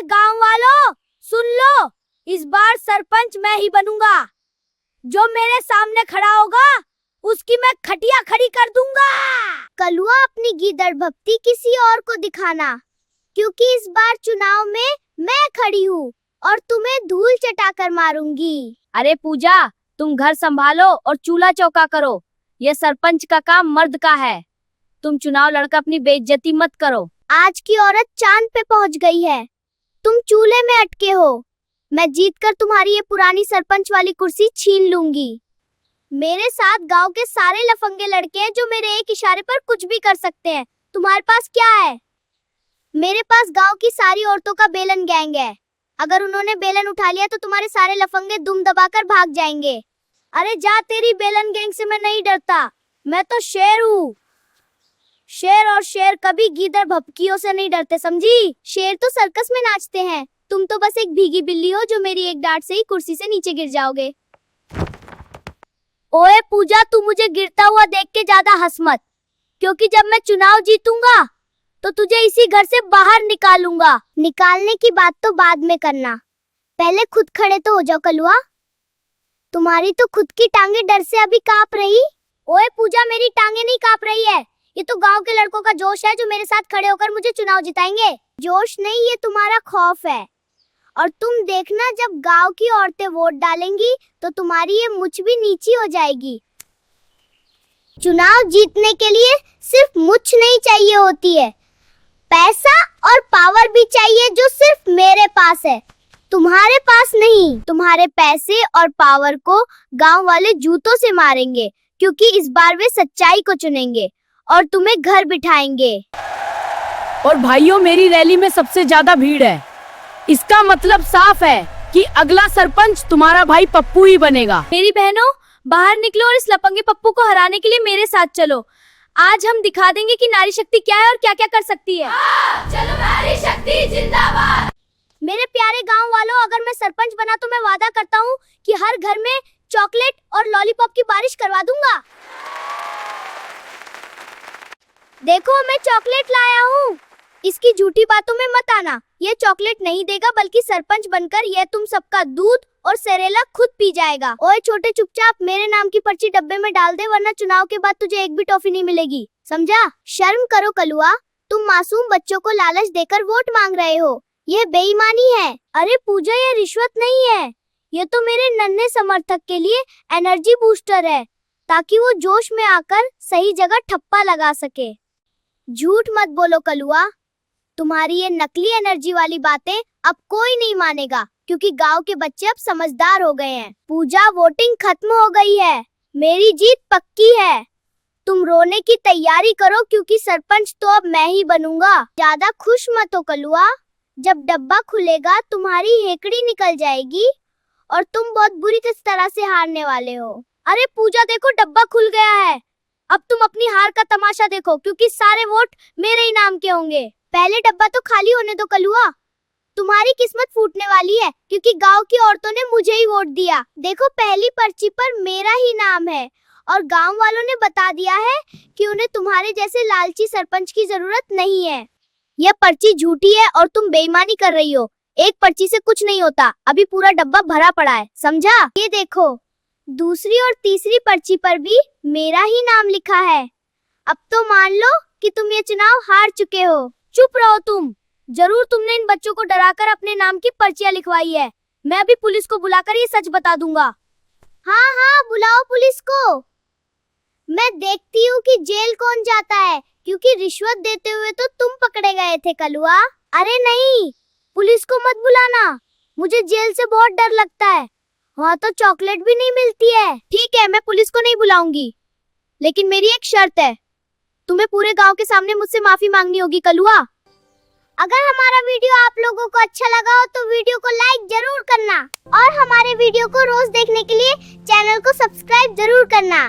गांव वालों, सुन लो, इस बार सरपंच मैं ही बनूंगा। जो मेरे सामने खड़ा होगा उसकी मैं खटिया खड़ी कर दूंगा। कलुआ, अपनी गीदड़ भक्ति किसी और को दिखाना, क्योंकि इस बार चुनाव में मैं खड़ी हूँ और तुम्हें धूल चटाकर मारूंगी। अरे पूजा, तुम घर संभालो और चूल्हा चौका करो। ये सरपंच का काम मर्द का है। तुम चुनाव लड़कर अपनी बेइज्जती मत करो। आज की औरत चांद पे पहुंच गई है, तुम चूल्हे में अटके हो। मैं जीतकर तुम्हारी ये पुरानी सरपंच वाली कुर्सी छीन लूंगी। मेरे साथ गांव के सारे लफंगे लड़के हैं जो मेरे एक इशारे पर कुछ भी कर सकते हैं। तुम्हारे पास क्या है? मेरे पास गांव की सारी औरतों का बेलन गैंग है। अगर उन्होंने बेलन उठा लिया तो तुम्हारे सारे लफंगे दुम दबाकर भाग जाएंगे। अरे जा, तेरी बेलन गैंग से मैं नहीं डरता। मैं तो शेर हूँ। शेर और शेर कभी गीदड़ भपकियों से नहीं डरते, समझी? शेर तो सर्कस में नाचते हैं, तुम तो बस एक भीगी बिल्ली हो जो मेरी एक डांट से ही कुर्सी से नीचे गिर जाओगे। ओए पूजा, तू मुझे गिरता हुआ देख के ज्यादा हंस मत, क्योंकि जब मैं चुनाव जीतूंगा तो तुझे इसी घर से बाहर निकालूंगा। निकालने की बात तो बाद में करना, पहले खुद खड़े तो हो जाओ। कलुआ, तुम्हारी तो खुद की टांगे डर से अभी कांप रही। ओए पूजा, मेरी टांगे नहीं कांप रही है, ये तो गांव के लड़कों का जोश है जो मेरे साथ खड़े होकर मुझे चुनाव जिताएंगे। जोश नहीं, ये तुम्हारा खौफ है। और तुम देखना, जब गांव की औरतें वोट डालेंगी तो तुम्हारी ये मुछ भी नीची हो जाएगी। चुनाव जीतने के लिए सिर्फ मुछ नहीं चाहिए होती है, पैसा और पावर भी चाहिए, जो सिर्फ मेरे पास है, तुम्हारे पास नहीं। तुम्हारे पैसे और पावर को गांव वाले जूतों से मारेंगे, क्योंकि इस बार वे सच्चाई को चुनेंगे और तुम्हें घर बिठाएंगे। और भाइयों, मेरी रैली में सबसे ज्यादा भीड़ है। इसका मतलब साफ है कि अगला सरपंच तुम्हारा भाई पप्पू ही बनेगा। मेरी बहनों, बाहर निकलो और इस लपंगे पप्पू को हराने के लिए मेरे साथ चलो। आज हम दिखा देंगे कि नारी शक्ति क्या है और क्या क्या कर सकती है। चलो नारी शक्ति जिंदाबाद। मेरे प्यारे गांव वालों, अगर मैं सरपंच बना तो मैं वादा करता हूँ कि हर घर में चॉकलेट और लॉलीपॉप की बारिश करवा दूंगा। देखो, मैं चॉकलेट लाया हूँ। इसकी झूठी बातों में मत आना। ये चॉकलेट नहीं देगा, बल्कि सरपंच बनकर यह तुम सबका दूध और सेरेला खुद पी जाएगा। ओए छोटे, चुपचाप मेरे नाम की पर्ची डब्बे में डाल दे, वरना चुनाव के बाद तुझे एक भी टॉफी नहीं मिलेगी, समझा? शर्म करो कलुआ, तुम मासूम बच्चों को लालच देकर वोट मांग रहे हो। यह बेईमानी है। अरे पूजा, ये रिश्वत नहीं है, ये तो मेरे नन्हे समर्थक के लिए एनर्जी बूस्टर है, ताकि वो जोश में आकर सही जगह ठप्पा लगा सके। झूठ मत बोलो कलुआ, तुम्हारी ये नकली एनर्जी वाली बातें अब कोई नहीं मानेगा, क्योंकि गांव के बच्चे अब समझदार हो गए हैं। पूजा, वोटिंग खत्म हो गई है, मेरी जीत पक्की है। तुम रोने की तैयारी करो, क्योंकि सरपंच तो अब मैं ही बनूंगा। ज्यादा खुश मत हो कलुआ, जब डब्बा खुलेगा तुम्हारी हेकड़ी निकल जाएगी और तुम बहुत बुरी तरह से हारने वाले हो। अरे पूजा देखो, डब्बा खुल गया है। अब तुम अपनी हार का तमाशा देखो, क्योंकि सारे वोट मेरे ही नाम के होंगे। पहले डब्बा तो खाली होने दो कलुआ, तुम्हारी किस्मत फूटने वाली है, क्योंकि गांव की औरतों ने मुझे ही वोट दिया। देखो, पहली पर्ची पर मेरा ही नाम है और गांव वालों ने बता दिया है कि उन्हें तुम्हारे जैसे लालची सरपंच की जरूरत नहीं है। यह पर्ची झूठी है और तुम बेईमानी कर रही हो। एक पर्ची से कुछ नहीं होता, अभी पूरा डब्बा भरा पड़ा है, समझा? ये देखो, दूसरी और तीसरी पर्ची पर भी मेरा ही नाम लिखा है। अब तो मान लो कि तुम ये चुनाव हार चुके हो। चुप रहो तुम, जरूर तुमने इन बच्चों को डराकर अपने नाम की पर्चियां लिखवाई है। मैं अभी पुलिस को बुलाकर ये सच बता दूंगा। हाँ हाँ, बुलाओ पुलिस को। मैं देखती हूँ कि जेल कौन जाता है, क्योंकि रिश्वत देते हुए तो तुम पकड़े गए थे कलुआ। अरे नहीं, पुलिस को मत बुलाना, मुझे जेल से बहुत डर लगता है, वहाँ तो चॉकलेट भी नहीं मिलती है। ठीक है, मैं पुलिस को नहीं बुलाऊंगी, लेकिन मेरी एक शर्त है, तुम्हें पूरे गांव के सामने मुझसे माफी मांगनी होगी कलुआ। अगर हमारा वीडियो आप लोगों को अच्छा लगा हो तो वीडियो को लाइक जरूर करना और हमारे वीडियो को रोज देखने के लिए चैनल को सब्सक्राइब जरूर करना।